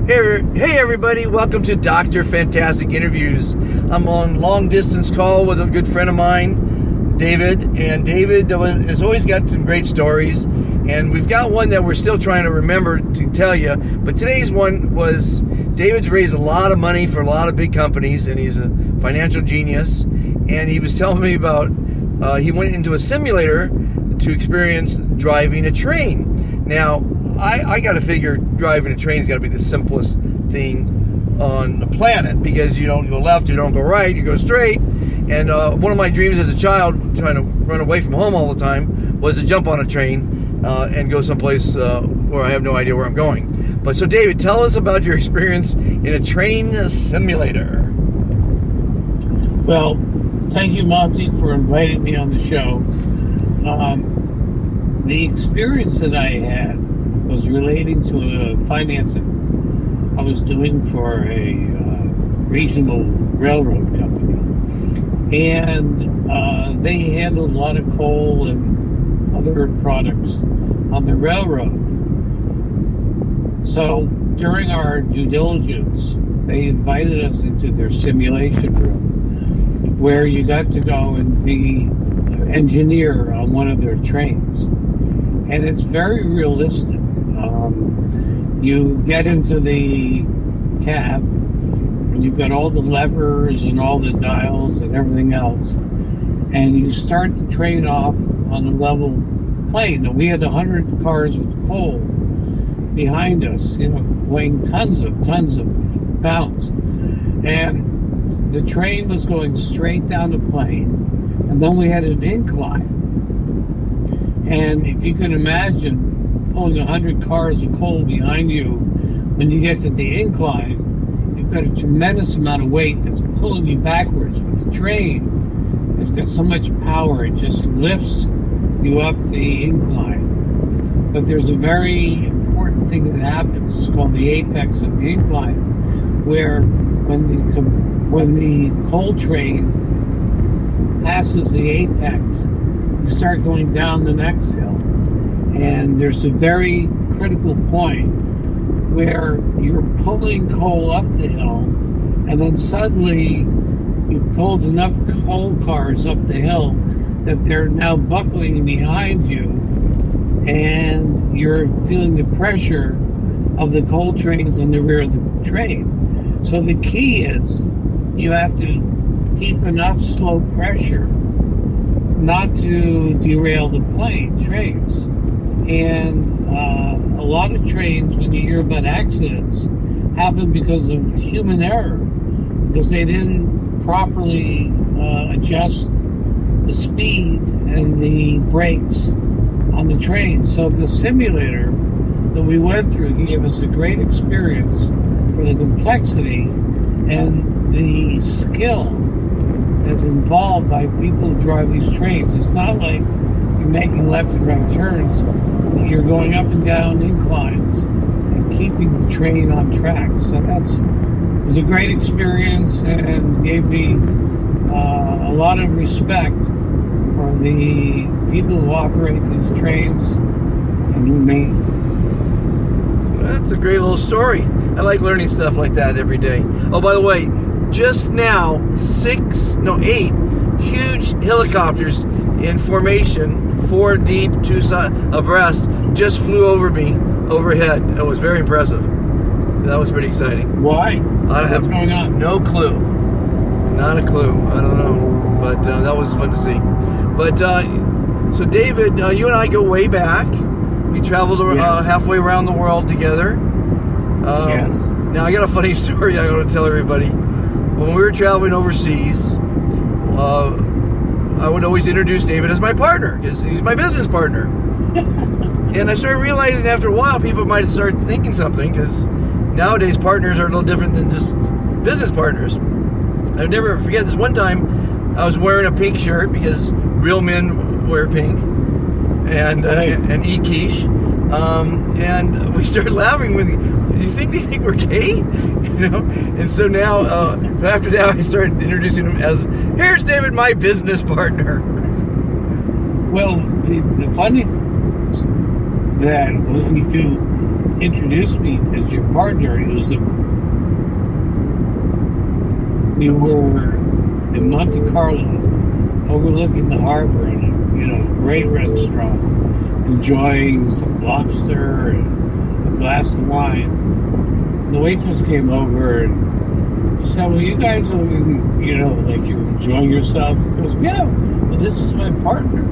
Hey everybody, welcome to Dr. Fantastic Interviews. I'm on long distance call with a good friend of mine, David, and David has always got some great stories, and we've got one that we're still trying to remember to tell you, but today's one was David's raised a lot of money for a lot of big companies, and he's a financial genius, and he was telling me about he went into a simulator to experience driving a train. Now, I got to figure driving a train has got to be the simplest thing on the planet, because you don't go left, you don't go right, you go straight. And one of my dreams as a child, trying to run away from home all the time, was to jump on a train and go someplace where I have no idea where I'm going. But so, David, tell us about your experience in a train simulator. Well, thank you, Monty, for inviting me on the show. The experience that I had was relating to financing I was doing for a regional railroad company. And they handled a lot of coal and other products on the railroad. So during our due diligence, they invited us into their simulation room, where you got to go and be an engineer on one of their trains. And it's very realistic. You get into the cab, and you've got all the levers and all the dials and everything else, and you start the train off on a level plane. And we had 100 cars with coal behind us, weighing tons of pounds. And the train was going straight down the plane, and then we had an incline. And if you can imagine pulling 100 cars of coal behind you, when you get to the incline, you've got a tremendous amount of weight that's pulling you backwards. But the train has got so much power, it just lifts you up the incline. But there's a very important thing that happens. It's called the apex of the incline, where when the coal train passes the apex, you start going down the next hill. And there's a very critical point where you're pulling coal up the hill, and then suddenly you've pulled enough coal cars up the hill that they're now buckling behind you, and you're feeling the pressure of the coal trains in the rear of the train. So the key is you have to keep enough slow pressure not to derail the trains. And a lot of trains, when you hear about accidents, happen because of human error, because they didn't properly adjust the speed and the brakes on the train. So the simulator that we went through gave us a great experience for the complexity and the skill that's involved by people who drive these trains. It's not like you're making left and right turns. You're going up and down inclines and keeping the train on track. So it was a great experience, and gave me a lot of respect for the people who operate these trains and who make. That's a great little story. I like learning stuff like that every day. Oh, by the way, just now, 8 huge helicopters in formation, 4 deep, 2 abreast, just flew over me overhead. It was very impressive. That was pretty exciting. Why? What's going on? No clue. Not a clue. I don't know. But that was fun to see. But so, David, you and I go way back. We traveled halfway around the world together. Yes. Now, I got a funny story I want to tell everybody. When we were traveling overseas, I would always introduce David as my partner, because he's my business partner. And I started realizing after a while, people might start thinking something, because nowadays partners are a little different than just business partners. I'll never forget this one time. I was wearing a pink shirt, because real men wear pink, and eat quiche. And we started laughing with, do you think they think we're gay? And so now, after that, I started introducing him as, here's David, my business partner. Well, the funny thing is that when you do introduced me as your partner, we were in Monte Carlo, overlooking the harbor in a great restaurant, enjoying some lobster and a glass of wine. And the waitress came over and said, "Well, you guys are, like you're enjoying yourselves." He goes, "Yeah, well, this is my partner."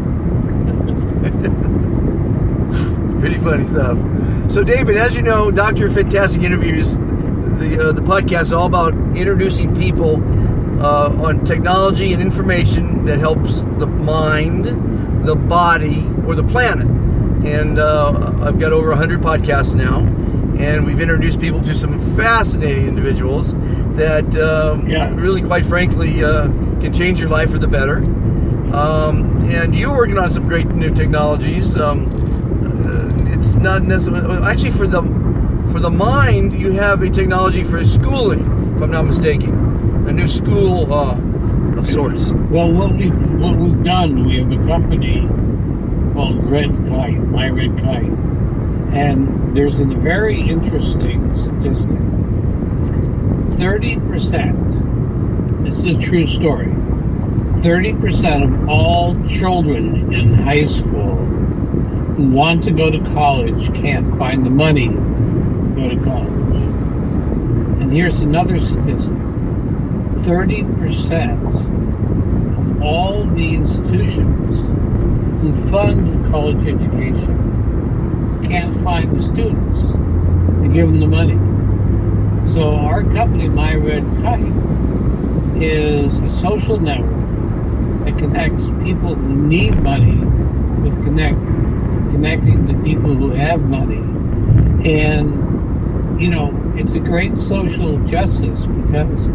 Pretty funny stuff. So, David, as you know, Dr. Fantastic Interviews, the podcast is all about introducing people on technology and information that helps the mind, the body, or the planet. And I've got over 100 podcasts now, and we've introduced people to some fascinating individuals that really, quite frankly, can change your life for the better. And you're working on some great new technologies. It's not necessarily actually for the mind. You have a technology for schooling, if I'm not mistaken, a new school of sorts. Well, what we've done, we have a company called Red Kite, My Red Kite, and there's a very interesting statistic. 30%. This is a true story. 30% of all children in high school who want to go to college can't find the money to go to college. And here's another statistic. 30% of all the institutions who fund college education can't find the students to give them the money. So our company, My Red Kite, is a social network that connects people who need money with connecting to people who have money. And, it's a great social justice because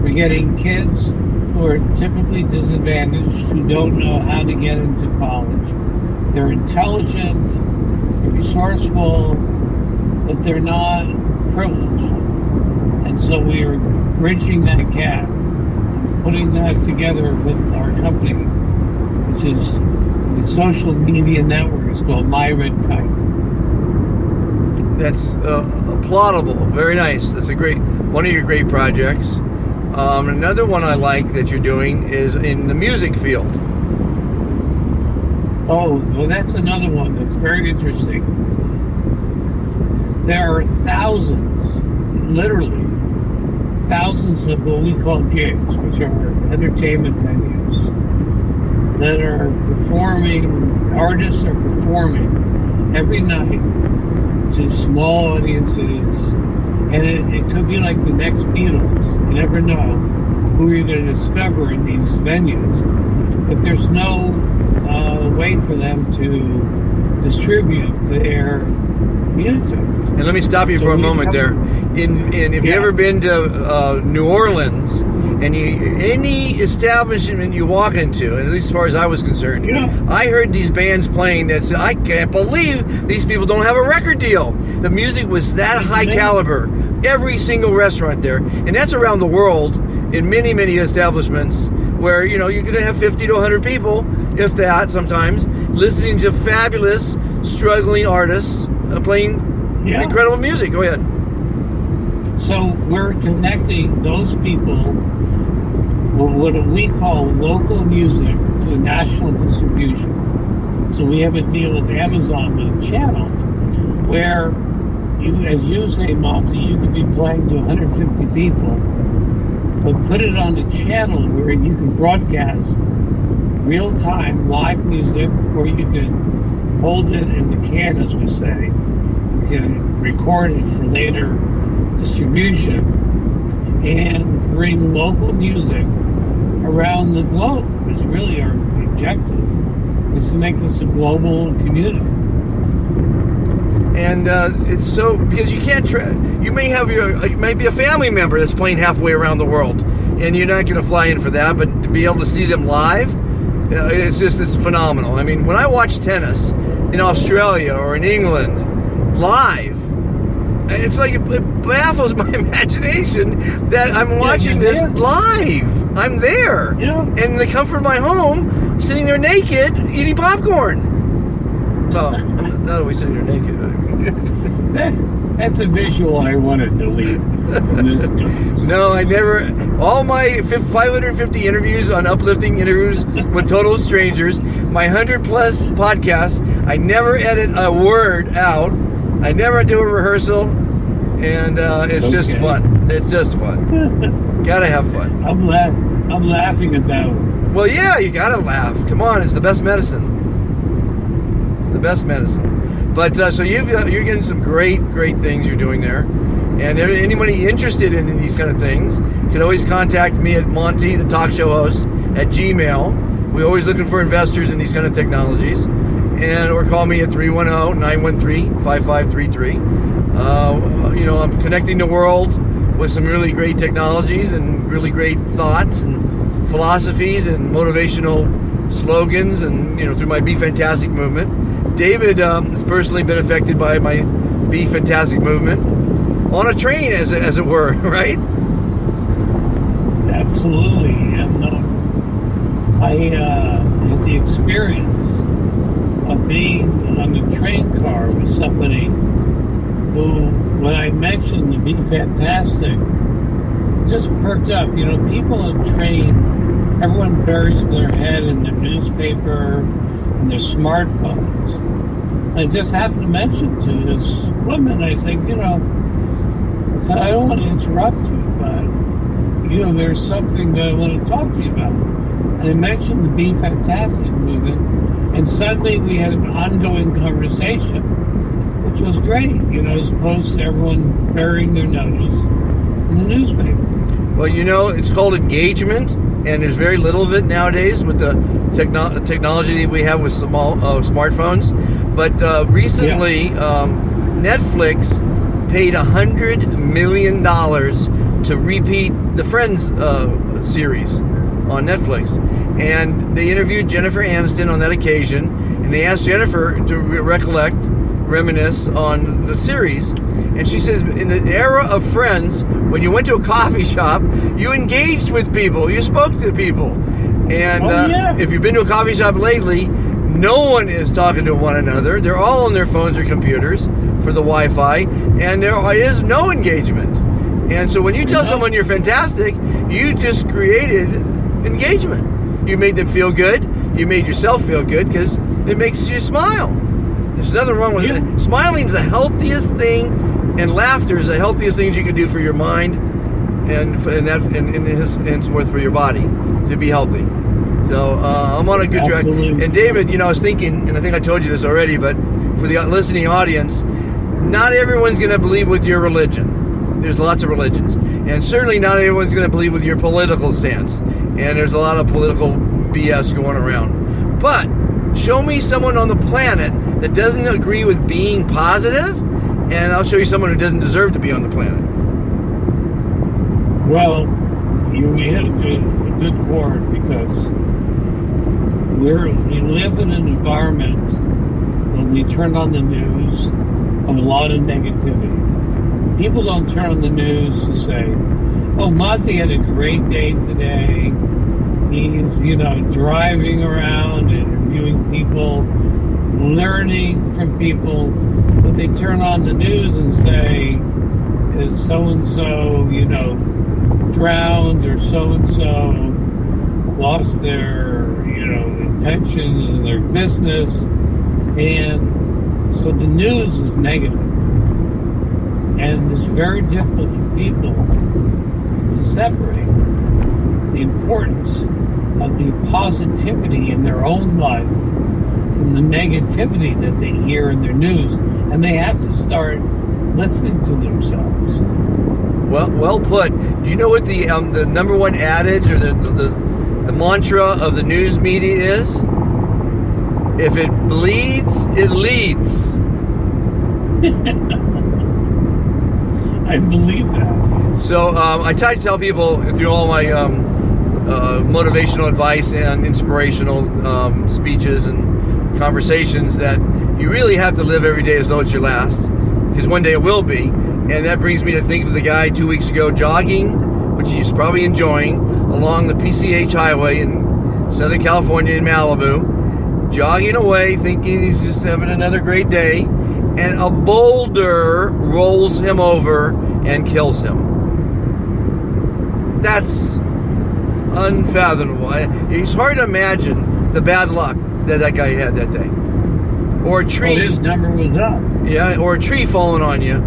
we're getting kids who are typically disadvantaged, who don't know how to get into college. They're intelligent, they're resourceful, but they're not privileged. And so we are bridging that gap, putting that together with our company, which is the social media network. It's called My Red Kite. That's applaudable. Very nice. That's one of your great projects. Another one I like that you're doing is in the music field. Oh, well, that's another one that's very interesting. There are literally thousands of what we call gigs, which are entertainment venues that are artists are performing every night to small audiences, and it could be like the next Beatles. You never know who you're going to discover in these venues, but there's no way for them to distribute their music. And let me stop you for a moment there. If you've ever been to New Orleans, and any establishment you walk into, and at least as far as I was concerned, I heard these bands playing that said, I can't believe these people don't have a record deal. The music was that high caliber. Every single restaurant there, and that's around the world in many, many establishments where, you're going to have 50 to 100 people, if that, sometimes, listening to fabulous, struggling artists playing incredible music. Go ahead. So we're connecting those people, what we call local music, to national distribution. So we have a deal with Amazon with a channel where, as you say, Monty, you could be playing to 150 people, but put it on a channel where you can broadcast real-time live music, or you can hold it in the can, as we say. You can record it for later distribution and bring local music around the globe. It's really our objective, is to make this a global community. And it's so, because you can't you may be a family member that's playing halfway around the world, and you're not going to fly in for that, but to be able to see them live, it's phenomenal. I mean, when I watch tennis in Australia or in England live, it's like it baffles my imagination that I'm watching this live. I'm there, in the comfort of my home, sitting there naked, eating popcorn. Well, not always sitting there naked. That's a visual I want to delete from this news. No, I never. All my 550 interviews on Uplifting Interviews with Total Strangers, my 100 plus podcasts, I never edit a word out. I never do a rehearsal, and it's just fun. It's just fun. Gotta have fun. I'm laughing at that one. Well, yeah, you gotta laugh. Come on, it's the best medicine. It's the best medicine. But so you're getting some great things you're doing there. And anybody interested in these kind of things can always contact me at Monty, the talk show host, at Gmail. We're always looking for investors in these kind of technologies. Or call me at 310-913-5533. I'm connecting the world with some really great technologies and really great thoughts and philosophies and motivational slogans, and through my Be Fantastic movement. David has personally been affected by my Be Fantastic movement on a train, as it were, right? Absolutely. And I had the experience of being on a train car with somebody who, when I mentioned the Be Fantastic, just perked up. People on train, everyone buries their head in their newspaper and their smartphones. I just happened to mention to this woman, I said, I don't want to interrupt you, but, there's something that I want to talk to you about. And I mentioned the Be Fantastic movement, and suddenly we had an ongoing conversation, which was great, as opposed to everyone burying their nose in the newspaper. Well, it's called engagement, and there's very little of it nowadays with the technology that we have with small smartphones. But recently, Netflix paid $100 million to repeat the Friends series on Netflix. And they interviewed Jennifer Aniston on that occasion, and they asked Jennifer to reminisce on the series. And she says, in the era of Friends, when you went to a coffee shop, you engaged with people, you spoke to people. And if you've been to a coffee shop lately, no one is talking to one another. They're all on their phones or computers for the Wi-Fi, and there is no engagement. And so when you tell someone you're fantastic, you just created engagement. You made them feel good. You made yourself feel good because it makes you smile. There's nothing wrong with it. Smiling is the healthiest thing, and laughter is the healthiest things you can do for your mind, and it's worth for your body to be healthy. So I'm on a good track. And David, I was thinking, and I think I told you this already, but for the listening audience, not everyone's going to believe with your religion. There's lots of religions. And certainly not everyone's going to believe with your political stance. And there's a lot of political BS going around. But show me someone on the planet that doesn't agree with being positive, and I'll show you someone who doesn't deserve to be on the planet. Well, you hit a good chord, because we live in an environment when we turn on the news of a lot of negativity. People don't turn on the news to say, oh, Monty had a great day today. He's, driving around, interviewing people, learning from people. But they turn on the news and say, is so-and-so, drowned, or so-and-so lost their, intentions and their business. And so the news is negative. And it's very difficult for people to separate the importance of the positivity in their own life from the negativity that they hear in their news. And they have to start listening to themselves. Well put. Do you know what the number one adage or the mantra of the news media is? If it bleeds, it leads. I believe that. So I try to tell people through all my motivational advice and inspirational speeches and conversations that you really have to live every day as though it's your last, because one day it will be. And that brings me to think of the guy 2 weeks ago jogging, which he's probably enjoying, along the PCH highway in Southern California in Malibu, jogging away thinking he's just having another great day. and a boulder rolls him over and kills him. That's unfathomable. It's hard to imagine the bad luck that guy had that day. Or a tree. Well, his number was up. Yeah, or a tree falling on you.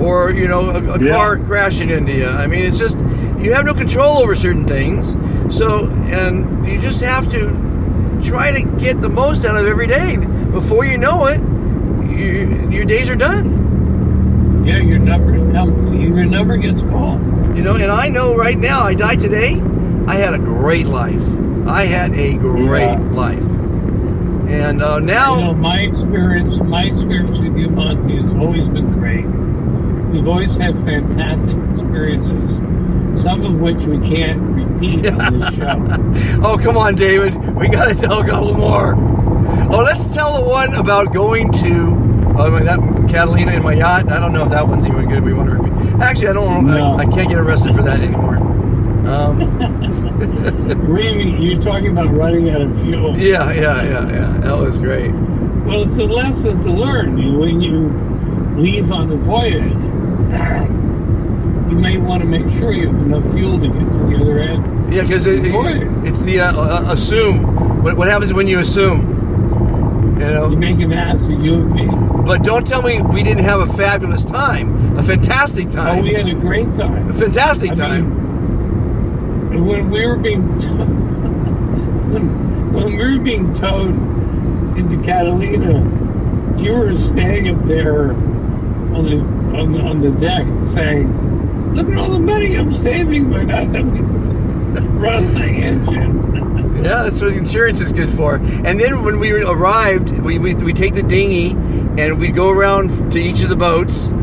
Or, you know, a car crashing into you. I mean, it's just, you have no control over certain things. So, and you just have to try to get the most out of every day. Before you know it, your days are done. Yeah, your number gets called. You know, and I know right now, I died today, I had a great life. I had a great life. And now... You know, my experience with you, Monty, has always been great. We've always had fantastic experiences, some of which we can't repeat on this show. Oh, come on, David. We got to tell a couple more. Oh, let's tell the one about going to that Catalina in my yacht. I don't know if that one's even good. We want to repeat. Actually, I don't know. No. I can't get arrested for that anymore. Really, you're talking about running out of fuel. Yeah. That was great. Well, it's a lesson to learn. When you leave on the voyage, you may want to make sure you have enough fuel to get to the other end. Yeah, because it's the assume. What happens when you assume? You know? You make an ass of you and me. But don't tell me we didn't have a fabulous time. A fantastic time. Oh, we had a great time. A fantastic time. When we were being towed into Catalina, you were standing up there on the deck saying, "Look at all the money I'm saving by not having to run my engine." Yeah, that's what insurance is good for. And then when we arrived, we take the dinghy and we go around to each of the boats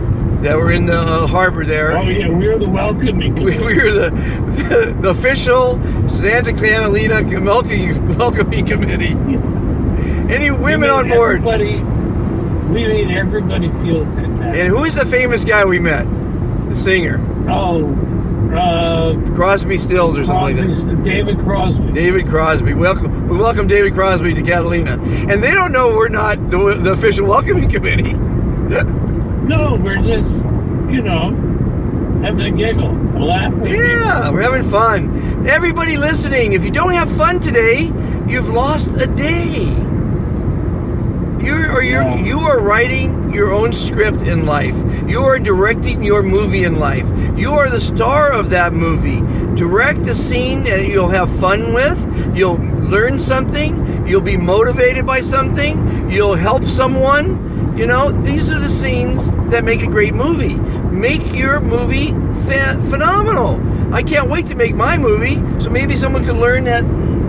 that were in the harbor there. Oh yeah, we were the welcoming. We were the official Santa Catalina welcoming committee. Any women on board? We made everybody feel fantastic. And who is the famous guy we met? The singer. Oh, Crosby, Stills or something like that. David Crosby. David Crosby. We welcome David Crosby to Catalina. And they don't know we're not the official welcoming committee. No, we're just, having a giggle, a laugh. Yeah, we're having fun. Everybody listening, if you don't have fun today, you've lost a day. You are writing your own script in life. You are directing your movie in life. You are the star of that movie. Direct a scene that you'll have fun with. You'll learn something. You'll be motivated by something. You'll help someone. These are the scenes that make a great movie. Make your movie phenomenal. I can't wait to make my movie, so maybe someone can learn that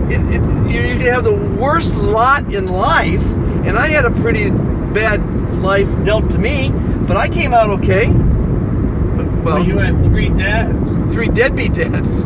you can have the worst lot in life, and I had a pretty bad life dealt to me, but I came out okay. Well, you had 3 dads. 3 deadbeat dads.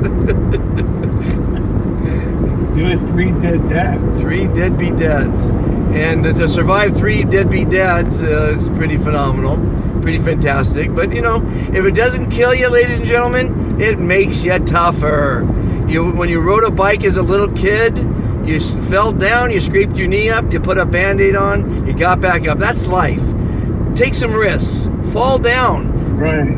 You had 3 dead dads. 3 deadbeat dads. And to survive 3 deadbeat dads is pretty phenomenal, pretty fantastic. But, if it doesn't kill you, ladies and gentlemen, it makes you tougher. When you rode a bike as a little kid, you fell down, you scraped your knee up, you put a Band-Aid on, you got back up. That's life. Take some risks. Fall down. Right.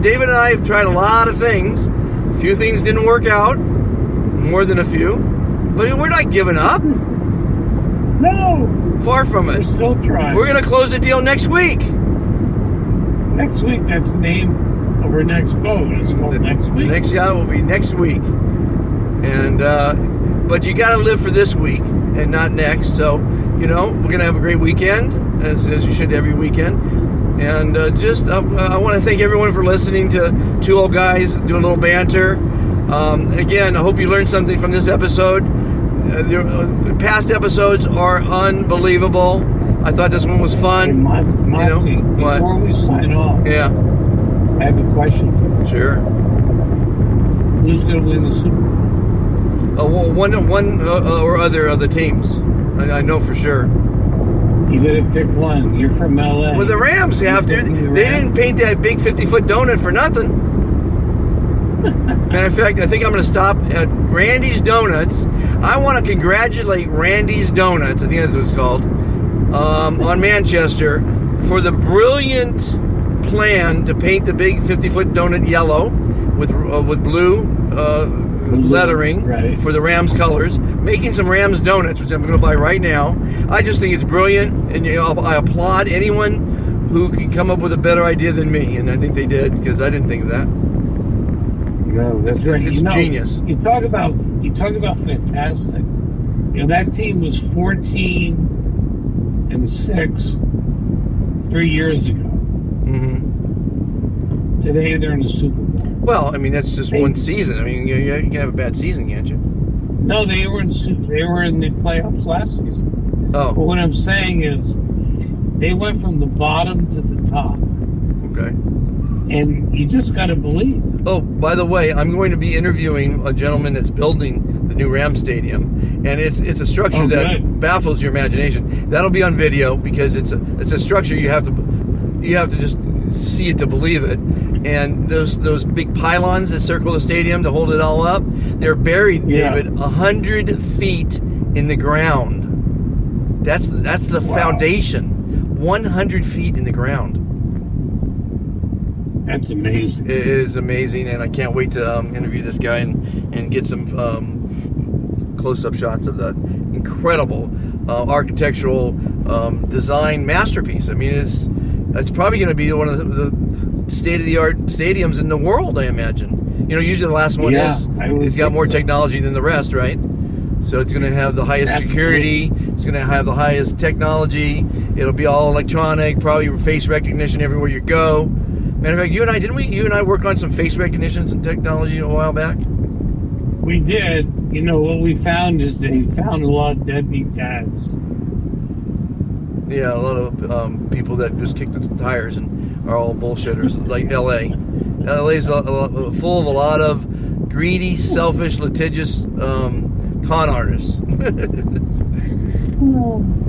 David and I have tried a lot of things. A few things didn't work out, more than a few. But we're not giving up. No. Far from it. We're still trying. We're going to close the deal next week. Next week, that's the name of our next boat. It's called Next Week. The next yacht will be next week. And, but you got to live for this week and not next. So, we're going to have a great weekend, as you should every weekend. And I want to thank everyone for listening to 2 old guys doing a little banter. Again, I hope you learned something from this episode. The past episodes are unbelievable. I thought this one was fun. Hey, Monty, what? Before we sign off, Yeah. I have a question for you. Sure. Who's going to win the Super Bowl? One or other of the teams. I know for sure. You got to pick one. You're from LA. Well, the Rams have to. They didn't paint that big 50-foot donut for nothing. Matter of fact, I think I'm going to stop at Randy's Donuts. I want to congratulate Randy's Donuts, I think that's what it's called, on Manchester for the brilliant plan to paint the big 50-foot donut yellow with blue lettering Right. for the Rams colors, making some Rams donuts, which I'm going to buy right now. I just think it's brilliant, and I applaud anyone who can come up with a better idea than me, and I think they did, because I didn't think of that. No, that's right. It's genius. You talk about fantastic. That team was 14-6 3 years ago. Mm-hmm. Today they're in the Super Bowl. Well, I mean, that's just one season. I mean, you can have a bad season, can't you? No, they were in the playoffs last season. Oh, But what I'm saying is, they went from the bottom to the top, okay. and you just got to believe. Oh, by the way, I'm going to be interviewing a gentleman that's building the new Ram Stadium, and it's a structure that good. baffles your imagination. That'll be on video because it's a structure you have to just see it to believe it. And those big pylons that circle the stadium to hold it all up, they're buried, David, 100 feet in the ground. That's the foundation. 100 feet in the ground. That's amazing. It is amazing, and I can't wait to interview this guy and get some close-up shots of that incredible architectural design masterpiece. I mean, it's probably going to be one of the state-of-the-art stadiums in the world, I imagine. Usually the last one it's got more technology than the rest, right? So it's going to have the highest security. It's going to have the highest technology. It'll be all electronic, probably face recognition everywhere you go. Matter of fact, you and I work on some face recognition and technology a while back? We did. What we found is they found a lot of deadbeat dads. Yeah, a lot of people that just kick the tires and are all bullshitters, like L.A. L.A.'s full of a lot of greedy, selfish, litigious con artists.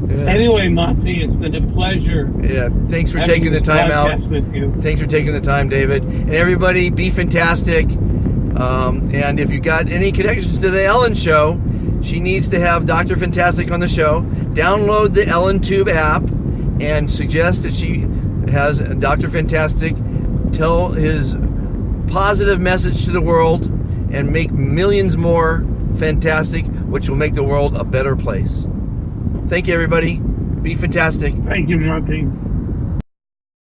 Yeah. Anyway, Monty, it's been a pleasure. Yeah, thanks for taking the time out. With you. Thanks for taking the time, David. And everybody, be fantastic. And if you got any connections to the Ellen Show, she needs to have Dr. Fantastic on the show. Download the Ellen Tube app and suggest that she has Dr. Fantastic tell his positive message to the world and make millions more fantastic, which will make the world a better place. Thank you, everybody. Be fantastic. Thank you, Monty.